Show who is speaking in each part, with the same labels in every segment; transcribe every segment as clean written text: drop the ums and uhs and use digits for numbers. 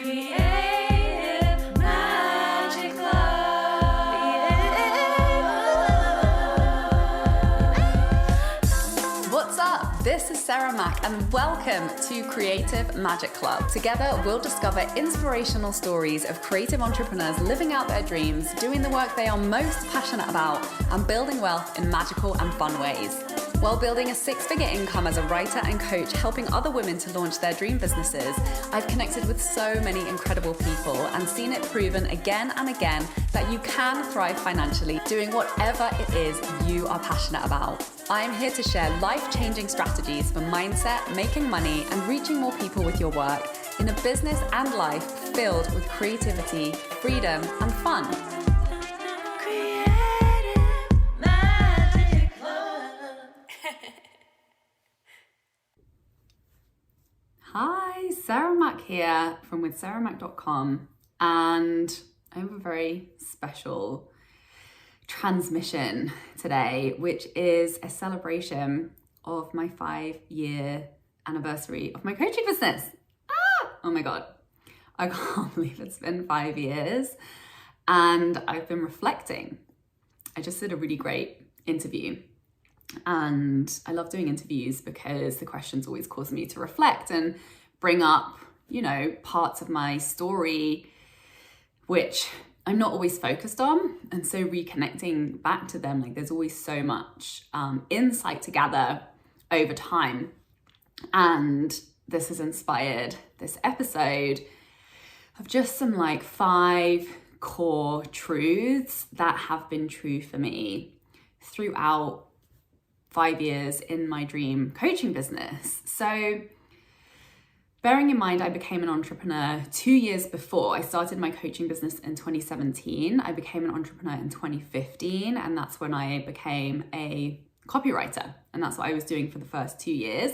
Speaker 1: Creative Magic Club. What's up? This is Sarah Mack and welcome to Creative Magic Club. Together, we'll discover inspirational stories of creative entrepreneurs living out their dreams, doing the work they are most passionate about, and building wealth in magical and fun ways. While building a six-figure income as a writer and coach, helping other women to launch their dream businesses, I've connected with so many incredible people and seen it proven again and again that you can thrive financially doing whatever it is you are passionate about. I'm here to share life-changing strategies for mindset, making money, and reaching more people with your work in a business and life filled with creativity, freedom, and fun. Hi, Sarah Mack here from withsarahmack.com, and I have a very special transmission today, which is a celebration of my 5-year anniversary of my coaching business. Oh my God, I can't believe it's been 5 years, and I've been reflecting. I just did a really great interview. And I love doing interviews because the questions always cause me to reflect and bring up, parts of my story, which I'm not always focused on. And so reconnecting back to them, there's always so much insight to gather over time. And this has inspired this episode of just some 5 core truths that have been true for me throughout 5 years in my dream coaching business. So bearing in mind, I became an entrepreneur 2 years before. I started my coaching business in 2017. I became an entrepreneur in 2015, and that's when I became a copywriter. And that's what I was doing for the first 2 years.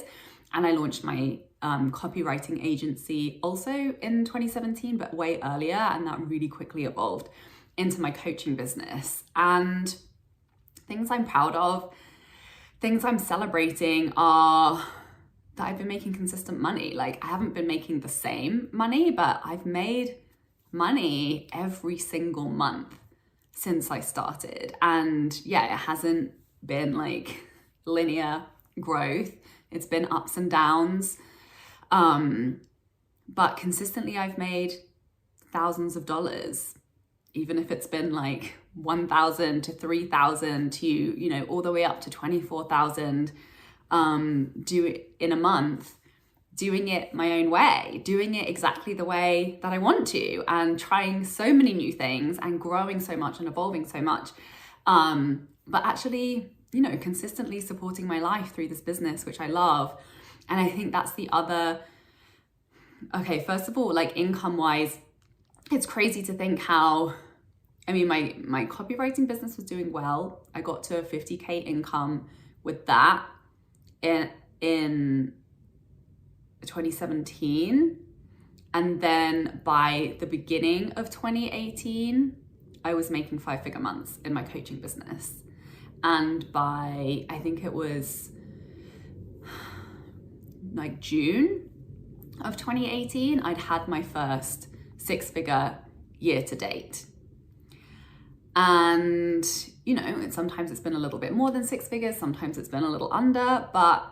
Speaker 1: And I launched my copywriting agency also in 2017, but way earlier. And that really quickly evolved into my coaching business. And things I'm proud of, things I'm celebrating are that I've been making consistent money. I haven't been making the same money, but I've made money every single month since I started. And yeah, it hasn't been linear growth. It's been ups and downs. But consistently I've made thousands of dollars, even if it's been $1,000 to $3,000 to, all the way up to $24,000, do it in a month, doing it my own way, doing it exactly the way that I want to, and trying so many new things and growing so much and evolving so much. But actually, consistently supporting my life through this business, which I love. And I think that's the other, first of all, income wise, it's crazy to think how, my copywriting business was doing well. I got to a 50K income with that in 2017. And then by the beginning of 2018, I was making 5-figure months in my coaching business. And by, I think it was June of 2018, I'd had my first 6-figure year to date. And, sometimes it's been a little bit more than 6 figures, sometimes it's been a little under, but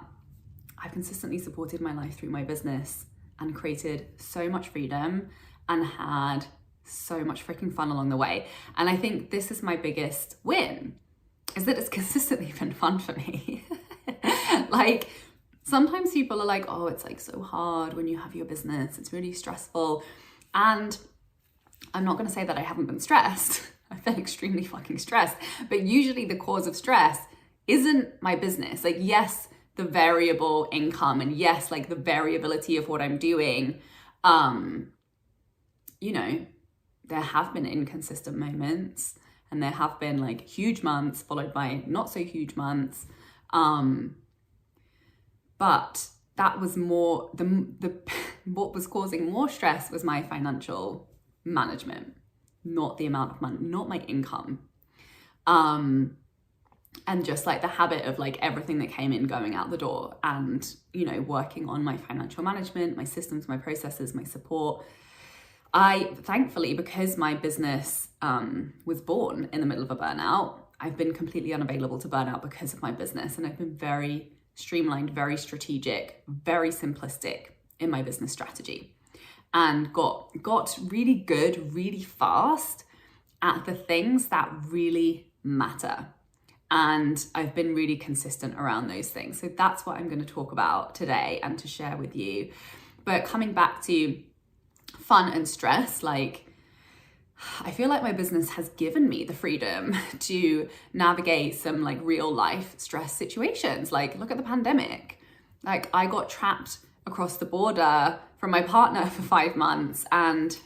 Speaker 1: I've consistently supported my life through my business and created so much freedom and had so much freaking fun along the way. And I think this is my biggest win, is that it's consistently been fun for me. Sometimes people are like, oh, it's so hard when you have your business, it's really stressful. And I'm not gonna say that I haven't been stressed. I've been extremely fucking stressed, but usually the cause of stress isn't my business. Yes, the variable income, and yes, the variability of what I'm doing. There have been inconsistent moments, and there have been huge months followed by not so huge months. But that was more what was causing more stress was my financial management, not the amount of money, not my income. And just the habit of everything that came in going out the door, and working on my financial management, my systems, my processes, my support, thankfully, because my business was born in the middle of a burnout, I've been completely unavailable to burnout because of my business. And I've been very streamlined, very strategic, very simplistic in my business strategy, and got really good, really fast at the things that really matter. And I've been really consistent around those things. So that's what I'm going to talk about today and to share with you. But coming back to fun and stress, like, I feel like my business has given me the freedom to navigate some like real life stress situations. Like, look at the pandemic. Like, I got trapped across the border from my partner for 5 months, and,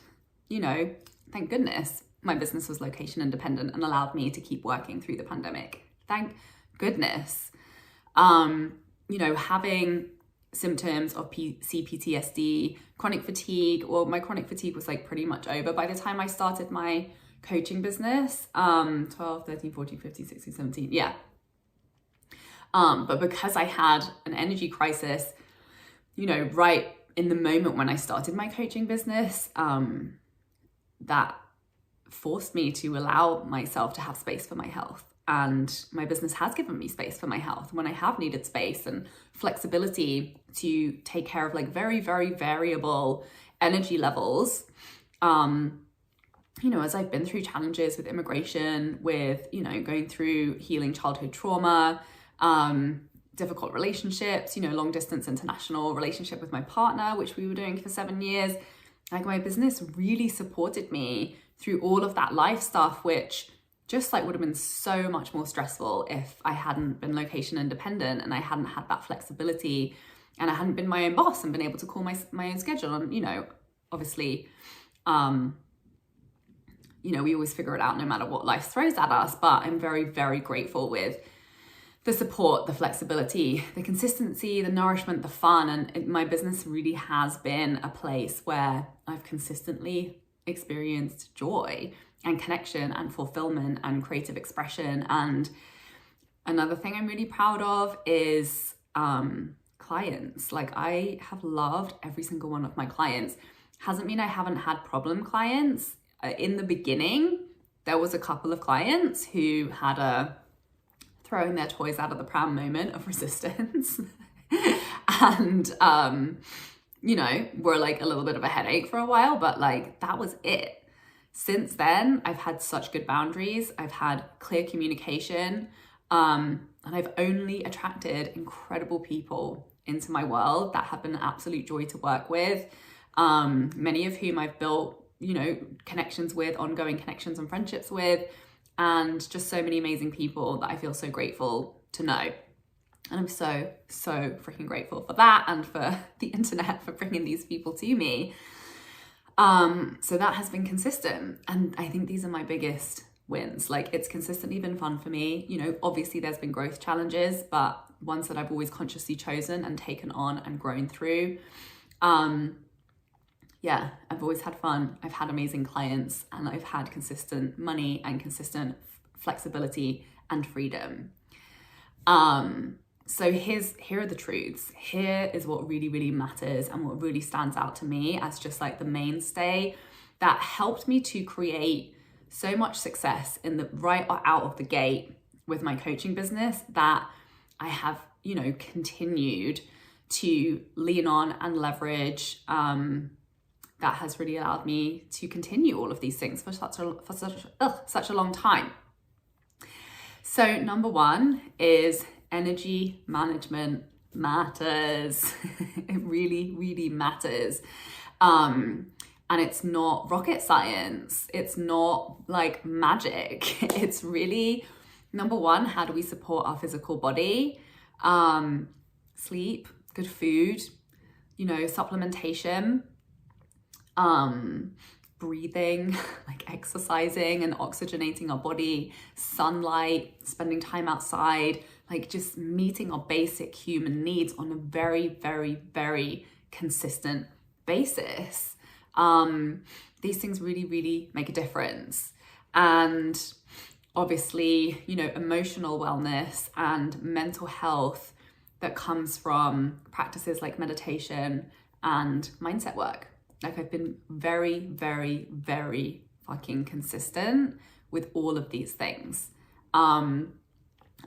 Speaker 1: you know, thank goodness my business was location independent and allowed me to keep working through the pandemic. Thank goodness. You know, having symptoms of CPTSD, chronic fatigue, well, my chronic fatigue was like pretty much over by the time I started my coaching business, 12, 13, 14, 15, 16, 17, yeah. But because I had an energy crisis, you know, right in the moment when I started my coaching business, that forced me to allow myself to have space for my health. And my business has given me space for my health when I have needed space and flexibility to take care of like very, very variable energy levels. You know, as I've been through challenges with immigration, with, you know, going through healing childhood trauma, difficult relationships, you know, long distance international relationship with my partner, which we were doing for 7 years. Like, my business really supported me through all of that life stuff, which just like would have been so much more stressful if I hadn't been location independent and I hadn't had that flexibility and I hadn't been my own boss and been able to call my own schedule. And, you know, obviously, you know, we always figure it out no matter what life throws at us, but I'm very, very grateful with the support, the flexibility, the consistency, the nourishment, the fun. And my business really has been a place where I've consistently experienced joy and connection and fulfillment and creative expression. And another thing I'm really proud of is clients. Like, I have loved every single one of my clients. Hasn't mean I haven't had problem clients. In the beginning, there was a couple of clients who had a throwing their toys out of the pram moment of resistance and you know, were like a little bit of a headache for a while, but like that was it. Since then, I've had such good boundaries. I've had clear communication, and I've only attracted incredible people into my world that have been an absolute joy to work with. Many of whom I've built, you know, connections with, ongoing connections and friendships with, and just so many amazing people that I feel so grateful to know. And I'm so, so freaking grateful for that and for the internet for bringing these people to me. So that has been consistent. And I think these are my biggest wins. Like, it's consistently been fun for me. You know, obviously there's been growth challenges, but ones that I've always consciously chosen and taken on and grown through. Yeah, I've always had fun. I've had amazing clients, and I've had consistent money and consistent flexibility and freedom. So here are the truths. Here is what really, really matters and what really stands out to me as just like the mainstay that helped me to create so much success in the right out of the gate with my coaching business, that I have, you know, continued to lean on and leverage. That has really allowed me to continue all of these things for such a long time. So number one is energy management matters. It really, really matters. And it's not rocket science. It's not like magic. It's really, number one, how do we support our physical body? Sleep, good food, you know, supplementation, breathing, like exercising and oxygenating our body, sunlight, spending time outside, like just meeting our basic human needs on a very, very, very consistent basis. These things really, really make a difference. And obviously, you know, emotional wellness and mental health that comes from practices like meditation and mindset work Like I've been very, very, very fucking consistent with all of these things. And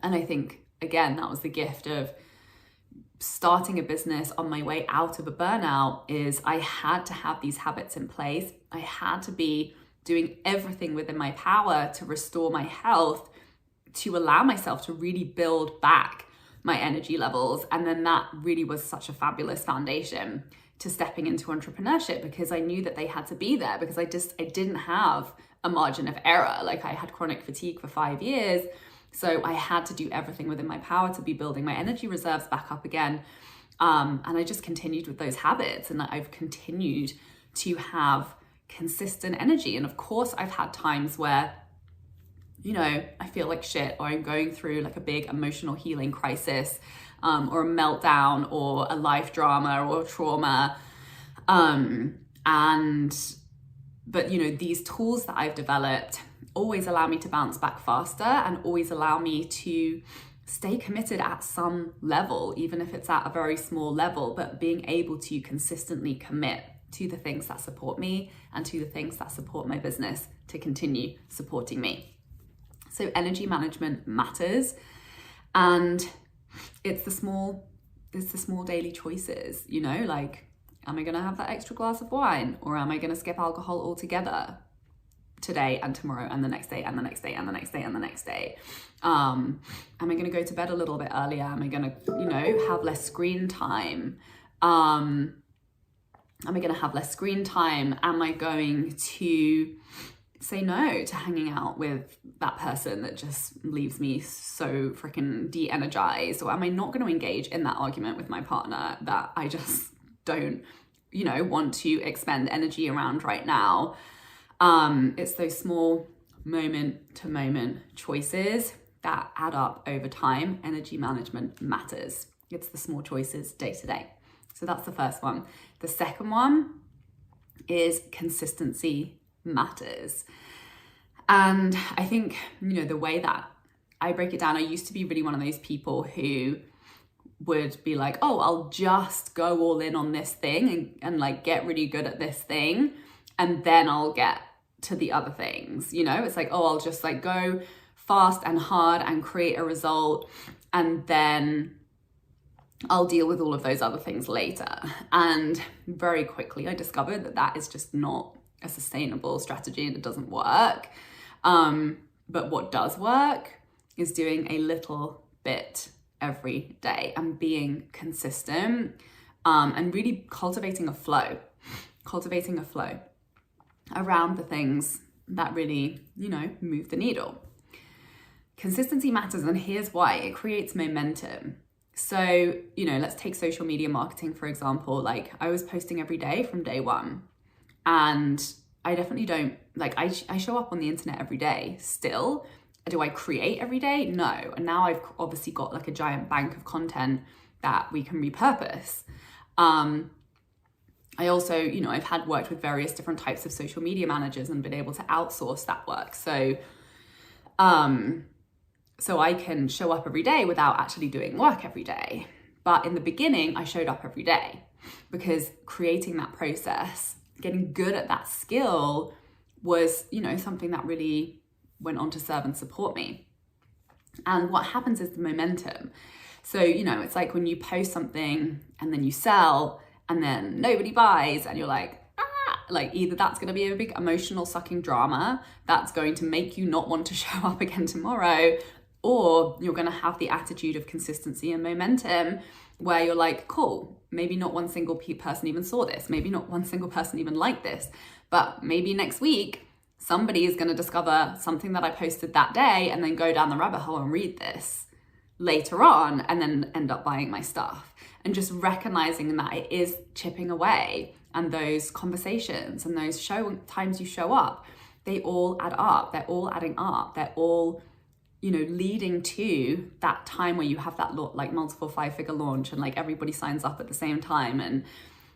Speaker 1: I think, again, that was the gift of starting a business on my way out of a burnout, is I had to have these habits in place. I had to be doing everything within my power to restore my health, to allow myself to really build back my energy levels. And then that really was such a fabulous foundation to stepping into entrepreneurship, because I knew that they had to be there, because I didn't have a margin of error. Like I had chronic fatigue for 5 years. So I had to do everything within my power to be building my energy reserves back up again. And I just continued with those habits, and I've continued to have consistent energy. And of course, I've had times where, you know, I feel like shit, or I'm going through like a big emotional healing crisis, or a meltdown, or a life drama, or trauma. But you know, these tools that I've developed always allow me to bounce back faster, and always allow me to stay committed at some level, even if it's at a very small level, but being able to consistently commit to the things that support me and to the things that support my business to continue supporting me. So energy management matters, and it's the small daily choices, you know, like, am I going to have that extra glass of wine, or am I going to skip alcohol altogether today and tomorrow and the next day and the next day and the next day and the next day? Am I going to go to bed a little bit earlier? Am I going to, you know, have less screen time? Am I going to have less screen time? Am I going to say no to hanging out with that person that just leaves me so freaking de-energized? Or am I not going to engage in that argument with my partner that I just don't, you know, want to expend energy around right now? It's those small moment to moment choices that add up over time. Energy management matters. It's the small choices day to day. So that's the first one. The second one is consistency matters. And I think, you know, the way that I break it down, I used to be really one of those people who would be like, oh, I'll just go all in on this thing and like get really good at this thing, and then I'll get to the other things. You know, it's like, oh, I'll just like go fast and hard and create a result, and then I'll deal with all of those other things later. And very quickly I discovered that that is just not a sustainable strategy, and it doesn't work. But what does work is doing a little bit every day and being consistent, and really cultivating a flow around the things that really, you know, move the needle. Consistency matters, and here's why. It creates momentum. So, you know, let's take social media marketing, for example. Like, I was posting every day from day one, and I definitely don't, like, I show up on the internet every day still. Do I create every day? No. And now I've obviously got like a giant bank of content that we can repurpose. I also, you know, I've had worked with various different types of social media managers and been able to outsource that work. So I can show up every day without actually doing work every day. But in the beginning, I showed up every day, because creating that process, getting good at that skill was, you know, something that really went on to serve and support me. And what happens is the momentum. So, you know, it's like when you post something and then you sell and then nobody buys, and you're like, like either that's going to be a big emotional sucking drama that's going to make you not want to show up again tomorrow, or you're going to have the attitude of consistency and momentum where you're like, cool, maybe not one single person even saw this, maybe not one single person even liked this, but maybe next week somebody is going to discover something that I posted that day and then go down the rabbit hole and read this later on and then end up buying my stuff. And just recognizing that it is chipping away, and those conversations and those times you show up, they all add up. They're all adding up. They're all, you know, leading to that time where you have that like multiple 5-figure launch, and like everybody signs up at the same time, and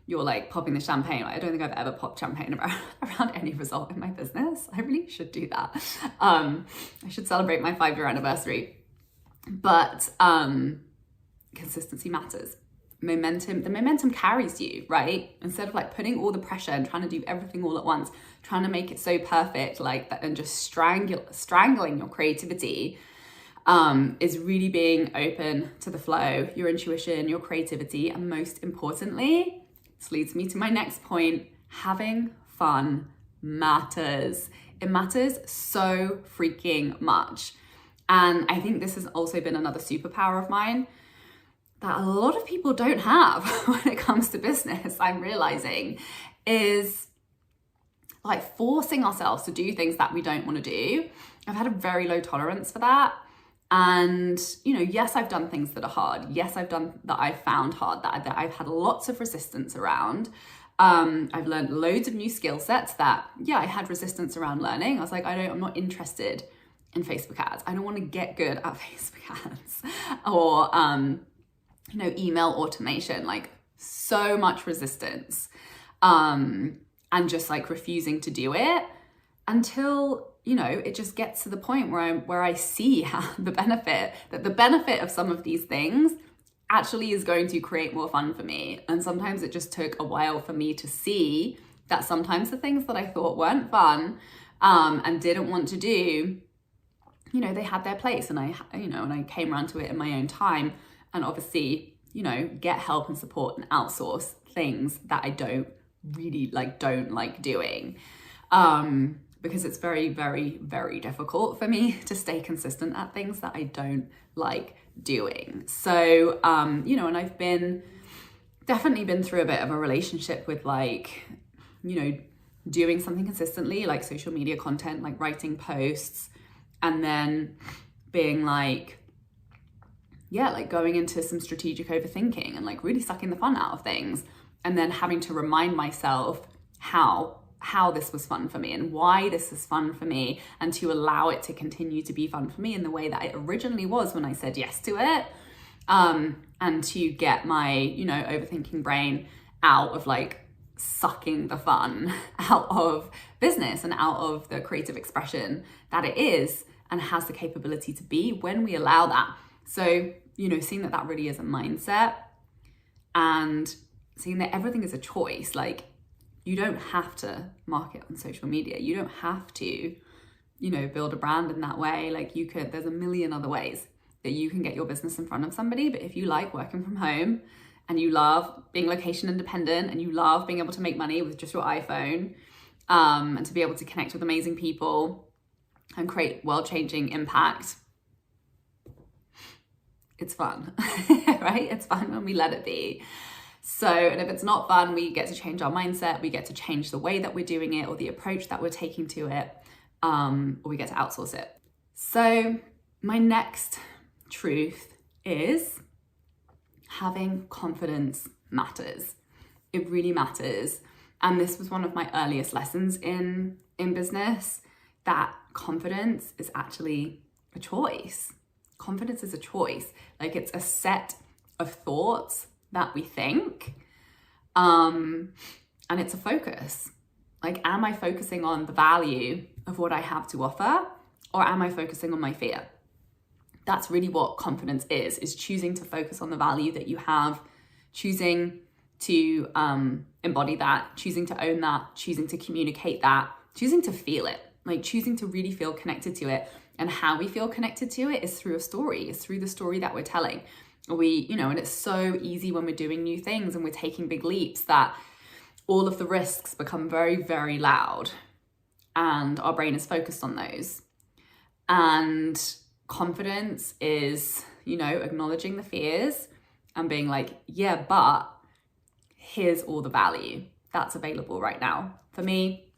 Speaker 1: you're like popping the champagne. I don't think I've ever popped champagne around any result in my business. I really should do that. I should celebrate my 5-year anniversary. But consistency matters. the momentum carries you, right? Instead of like putting all the pressure and trying to do everything all at once, trying to make it so perfect like that and just strangling your creativity, is really being open to the flow, your intuition, your creativity, and most importantly, this leads me to my next point, having fun matters. It matters so freaking much. And I think this has also been another superpower of mine that a lot of people don't have when it comes to business, I'm realizing, is like forcing ourselves to do things that we don't want to do. I've had a very low tolerance for that. And, you know, yes, I've done things that are hard. Yes, I've done that I've found hard, that I've had lots of resistance around. I've learned loads of new skill sets that, yeah, I had resistance around learning. I was like, I'm not interested in Facebook ads. I don't want to get good at Facebook ads or, you know, email automation, like so much resistance, and just like refusing to do it until, you know, it just gets to the point where I see how the benefit of some of these things actually is going to create more fun for me. And sometimes it just took a while for me to see that sometimes the things that I thought weren't fun, and didn't want to do, you know, they had their place, and I came around to it in my own time. And obviously, you know, get help and support and outsource things that I don't like doing. Because it's very, very, very difficult for me to stay consistent at things that I don't like doing. So, you know, and I've definitely been through a bit of a relationship with like, you know, doing something consistently, like social media content, like writing posts, and then being like, yeah, like going into some strategic overthinking and like really sucking the fun out of things, and then having to remind myself how this was fun for me and why this is fun for me, and to allow it to continue to be fun for me in the way that it originally was when I said yes to it, and to get my, you know, overthinking brain out of like sucking the fun out of business and out of the creative expression that it is and has the capability to be when we allow that. So, you know, seeing that really is a mindset, and seeing that everything is a choice. Like, you don't have to market on social media. You don't have to, you know, build a brand in that way. Like, there's a million other ways that you can get your business in front of somebody. But if you like working from home and you love being location independent and you love being able to make money with just your iPhone, and to be able to connect with amazing people and create world-changing impact, it's fun, right? It's fun when we let it be. So, and if it's not fun, we get to change our mindset, we get to change the way that we're doing it or the approach that we're taking to it, or we get to outsource it. So my next truth is having confidence matters. It really matters. And this was one of my earliest lessons in business, that confidence is actually a choice. Confidence is a choice. Like, it's a set of thoughts that we think, and it's a focus. Like, am I focusing on the value of what I have to offer, or am I focusing on my fear? That's really what confidence is choosing to focus on the value that you have, choosing to embody that, choosing to own that, choosing to communicate that, choosing to feel it, like choosing to really feel connected to it. And how we feel connected to it is through a story, it's through the story that we're telling. And it's so easy when we're doing new things and we're taking big leaps that all of the risks become very, very loud, and our brain is focused on those. And confidence is, you know, acknowledging the fears and being like, yeah, but here's all the value that's available right now for me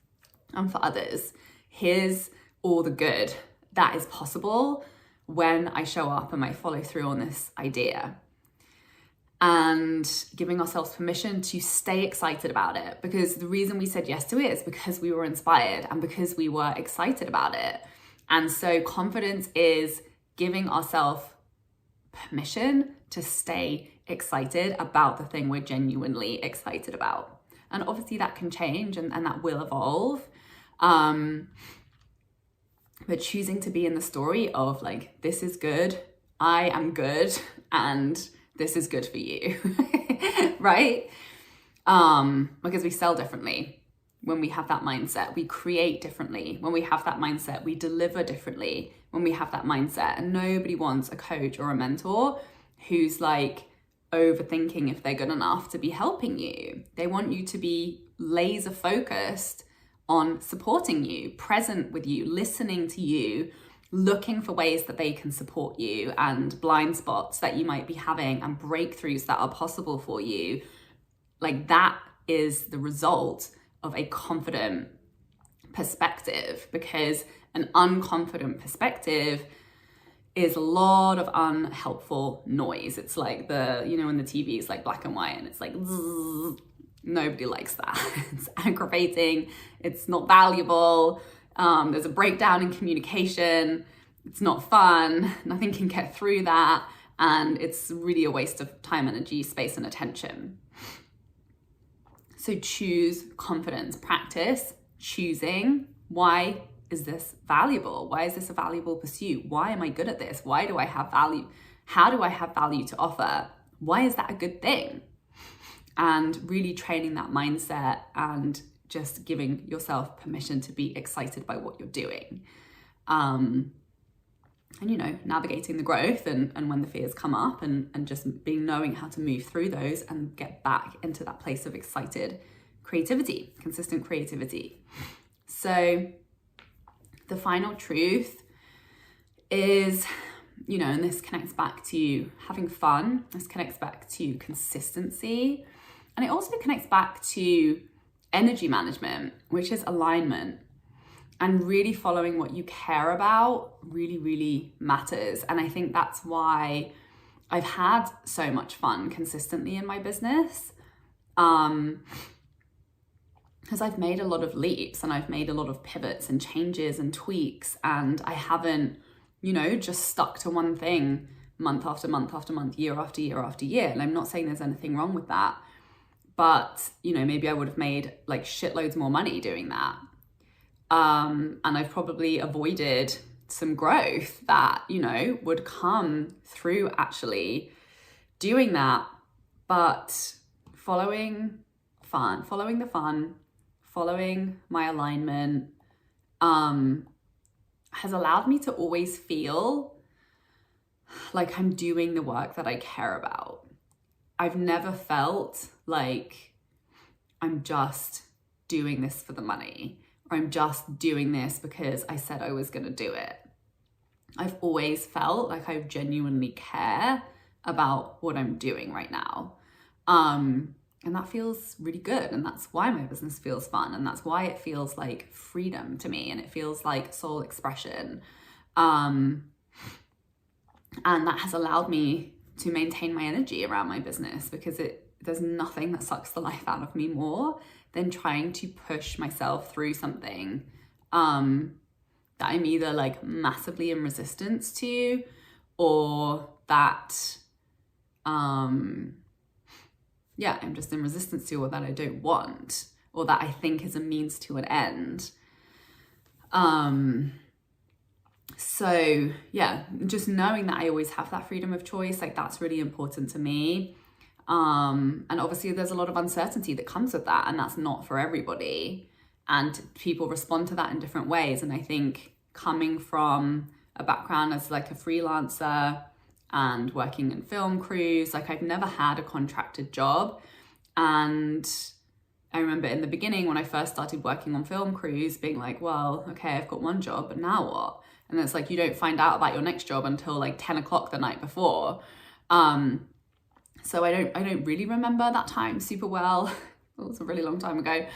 Speaker 1: and for others. Here's all the good that is possible when I show up and I follow through on this idea. And giving ourselves permission to stay excited about it, because the reason we said yes to it is because we were inspired and because we were excited about it. And so confidence is giving ourselves permission to stay excited about the thing we're genuinely excited about. And obviously that can change and that will evolve. But choosing to be in the story of like, this is good, I am good, and this is good for you, right? Because we sell differently. When we have that mindset, we create differently. When we have that mindset, we deliver differently. When we have that mindset, and nobody wants a coach or a mentor who's like overthinking if they're good enough to be helping you. They want you to be laser focused on supporting you, present with you, listening to you, looking for ways that they can support you, and blind spots that you might be having and breakthroughs that are possible for you. Like, that is the result of a confident perspective, because an unconfident perspective is a lot of unhelpful noise. It's like when the TV is like black and white and it's like, zzz, nobody likes that. It's aggravating. It's not valuable. There's a breakdown in communication. It's not fun. Nothing can get through that. And it's really a waste of time, energy, space, and attention. So choose confidence, practice choosing. Why is this valuable? Why is this a valuable pursuit? Why am I good at this? Why do I have value? How do I have value to offer? Why is that a good thing? And really training that mindset and just giving yourself permission to be excited by what you're doing. And, navigating the growth and when the fears come up and just knowing how to move through those and get back into that place of excited creativity, consistent creativity. So the final truth is, and this connects back to having fun. This connects back to consistency. And it also connects back to energy management, which is alignment. And really following what you care about really, really matters. And I think that's why I've had so much fun consistently in my business. Because I've made a lot of leaps and I've made a lot of pivots and changes and tweaks. And I haven't, just stuck to one thing month after month after month, year after year after year. And I'm not saying there's anything wrong with that. But, maybe I would have made like shitloads more money doing that. And I've probably avoided some growth that, would come through actually doing that. But following the fun, following my alignment, has allowed me to always feel like I'm doing the work that I care about. I've never felt like I'm just doing this for the money, or I'm just doing this because I said I was going to do it. I've always felt like I genuinely care about what I'm doing right now. And that feels really good. And that's why my business feels fun. And that's why it feels like freedom to me. And it feels like soul expression. And that has allowed me to maintain my energy around my business, because there's nothing that sucks the life out of me more than trying to push myself through something that I'm either like massively in resistance to, or that I'm just in resistance to, or that I don't want, or that I think is a means to an end. So yeah, just knowing that I always have that freedom of choice, like that's really important to me. And obviously there's a lot of uncertainty that comes with that, and that's not for everybody. And people respond to that in different ways. And I think coming from a background as like a freelancer and working in film crews, like I've never had a contracted job. And I remember in the beginning when I first started working on film crews being like, well, okay, I've got one job, but now what? And it's like, you don't find out about your next job until like 10 o'clock the night before. So I don't really remember that time super well. It was a really long time ago.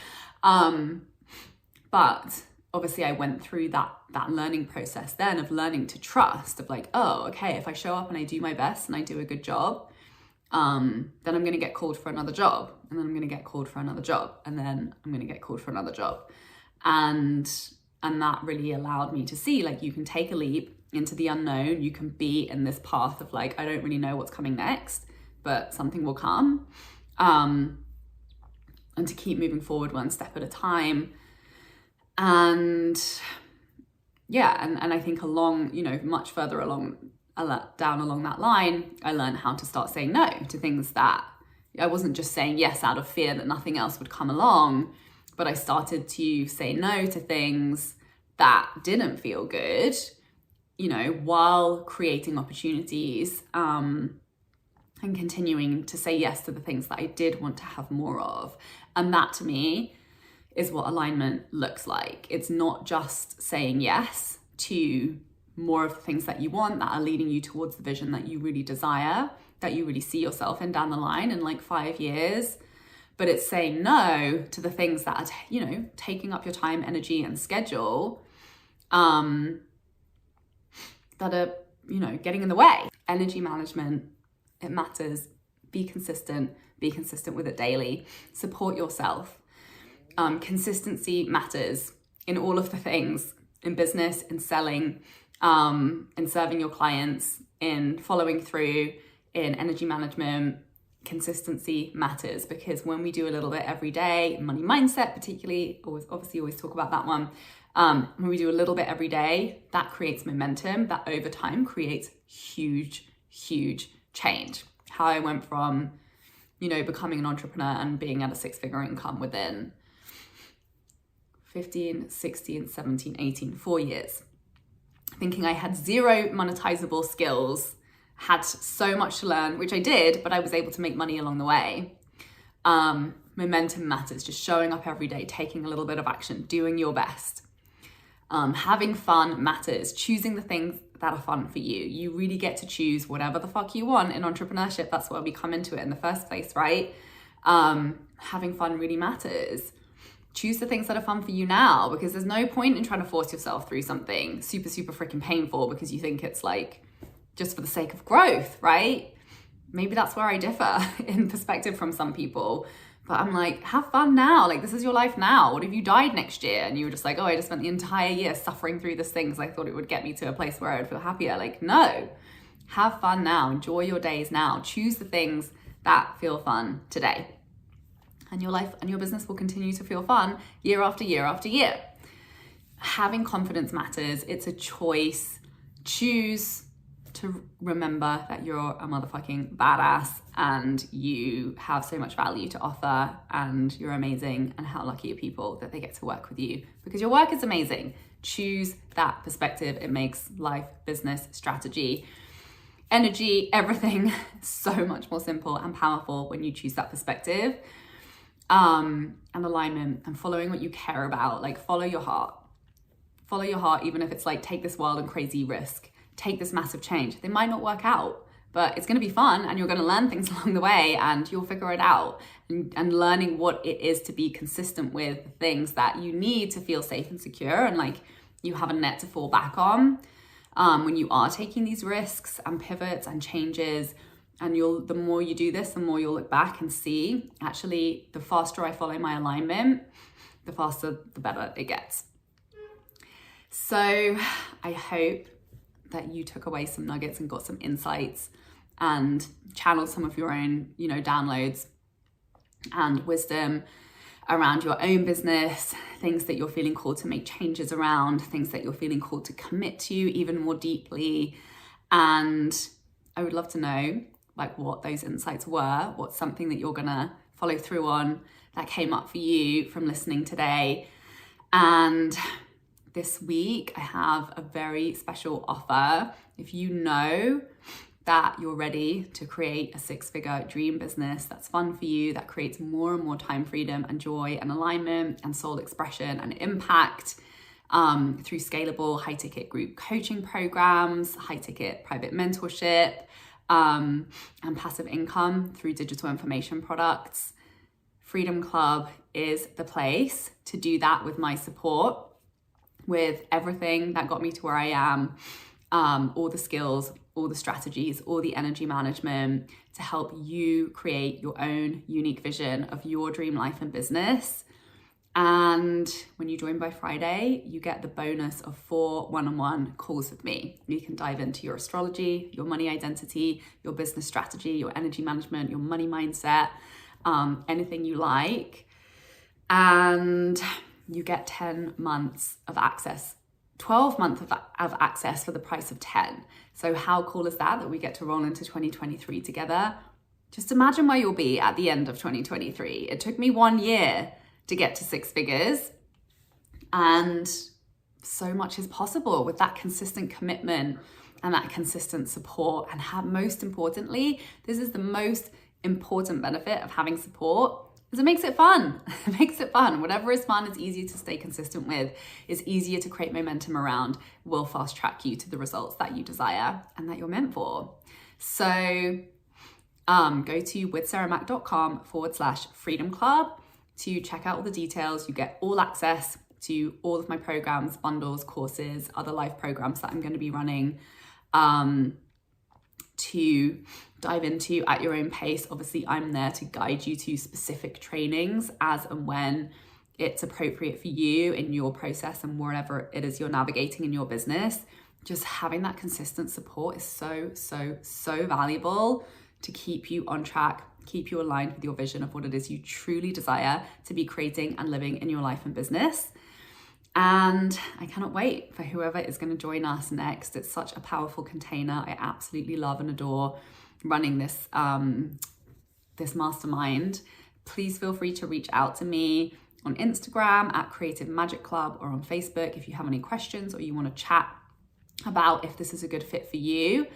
Speaker 1: But obviously I went through that learning process then of learning to trust, of like, oh, okay, if I show up and I do my best and I do a good job, then I'm going to get called for another job, and then I'm going to get called for another job, and then I'm going to get called for another job. And that really allowed me to see, like, you can take a leap into the unknown. You can be in this path of like, I don't really know what's coming next, but something will come. And to keep moving forward one step at a time. And yeah, and I think much further along down along that line, I learned how to start saying no to things that I wasn't just saying yes out of fear that nothing else would come along, but I started to say no to things that didn't feel good, you know, while creating opportunities, and continuing to say yes to the things that I did want to have more of. And that to me is what alignment looks like. It's not just saying yes to more of the things that you want that are leading you towards the vision that you really desire, that you really see yourself in down the line in like 5 years. But it's saying no to the things that are, you know, taking up your time, energy, and schedule, that are, you know, getting in the way. Energy management, it matters. Be consistent with it daily. Support yourself. Consistency matters in all of the things, in business, in selling, in serving your clients, in following through, in energy management. Consistency matters, because when we do a little bit every day, money mindset particularly, always talk about that one. When we do a little bit every day, that creates momentum that over time creates huge change. How I went from, you know, becoming an entrepreneur and being at a 6-figure income within 15, 16, 17, 18, 4 years. Thinking I had 0 monetizable skills, had so much to learn, which I did, but I was able to make money along the way. Momentum matters, just showing up every day, taking a little bit of action, doing your best. Having fun matters, choosing the things that are fun for you. You really get to choose whatever the fuck you want in entrepreneurship. That's why we come into it in the first place, right? Having fun really matters. Choose the things that are fun for you now, because there's no point in trying to force yourself through something super freaking painful because you think it's like just for the sake of growth, right? Maybe that's where I differ in perspective from some people. But I'm like, have fun now. Like, this is your life now. What if you died next year and you were just like, oh, I just spent the entire year suffering through this thing because I thought it would get me to a place where I would feel happier. Like, no, have fun now. Enjoy your days now. Choose the things that feel fun today. And your life and your business will continue to feel fun year after year after year. Having confidence matters. It's a choice. Choose to remember that you're a motherfucking badass and you have so much value to offer and you're amazing, and how lucky are people that they get to work with you, because your work is amazing. Choose that perspective. It makes life, business, strategy, energy, everything so much more simple and powerful when you choose that perspective. And alignment and following what you care about. Like, follow your heart, even if it's like, take this wild and crazy risk, take this massive change. They might not work out, but it's going to be fun and you're going to learn things along the way and you'll figure it out. And learning what it is to be consistent with things that you need to feel safe and secure, and like you have a net to fall back on when you are taking these risks and pivots and changes. And the more you do this, the more you'll look back and see, actually, the faster I follow my alignment, the faster, the better it gets. So I hope that you took away some nuggets and got some insights and channeled some of your own, you know, downloads and wisdom around your own business, things that you're feeling called to make changes around, things that you're feeling called to commit to even more deeply. And I would love to know, like, what those insights were, what's something that you're gonna follow through on that came up for you from listening today. And this week I have a very special offer. If you know that you're ready to create a 6-figure dream business that's fun for you, that creates more and more time freedom and joy and alignment and soul expression and impact through scalable high-ticket group coaching programs, high-ticket private mentorship, and passive income through digital information products, Freedom Club is the place to do that with my support, with everything that got me to where I am, all the skills, all the strategies, all the energy management to help you create your own unique vision of your dream life and business. And when you join by Friday, you get the bonus of 4 one-on-one calls with me. You can dive into your astrology, your money identity, your business strategy, your energy management, your money mindset, anything you like. And you get 10 months of access 12 months of access for the price of 10. So how cool is that we get to roll into 2023 together? Just imagine where you'll be at the end of 2023. It took me 1 year to get to 6 figures, and so much is possible with that consistent commitment and that consistent support. And most importantly, this is the most important benefit of having support, is it makes it fun. It makes it fun. Whatever is fun is easier to stay consistent with, is easier to create momentum around, will fast track you to the results that you desire and that you're meant for. So go to withsarahmac.com/freedom club to check out all the details. You get all access to all of my programs, bundles, courses, other live programs that I'm going to be running to dive into at your own pace. Obviously, I'm there to guide you to specific trainings as and when it's appropriate for you in your process and wherever it is you're navigating in your business. Just having that consistent support is so, so, so valuable to keep you on track, keep you aligned with your vision of what it is you truly desire to be creating and living in your life and business. And I cannot wait for whoever is going to join us next. It's such a powerful container. I absolutely love and adore running this this mastermind. Please feel free to reach out to me on Instagram at Creative Magic Club, or on Facebook if you have any questions or you want to chat about if this is a good fit for you.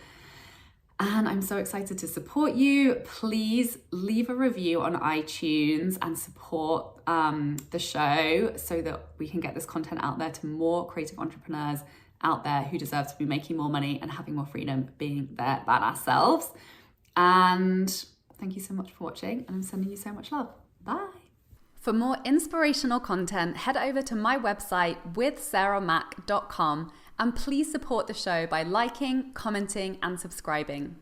Speaker 1: And I'm so excited to support you. Please leave a review on iTunes and support the show so that we can get this content out there to more creative entrepreneurs out there who deserve to be making more money and having more freedom, being their badass selves. And thank you so much for watching, and I'm sending you so much love. Bye. For more inspirational content, head over to my website withsarahmac.com, and please support the show by liking, commenting, and subscribing.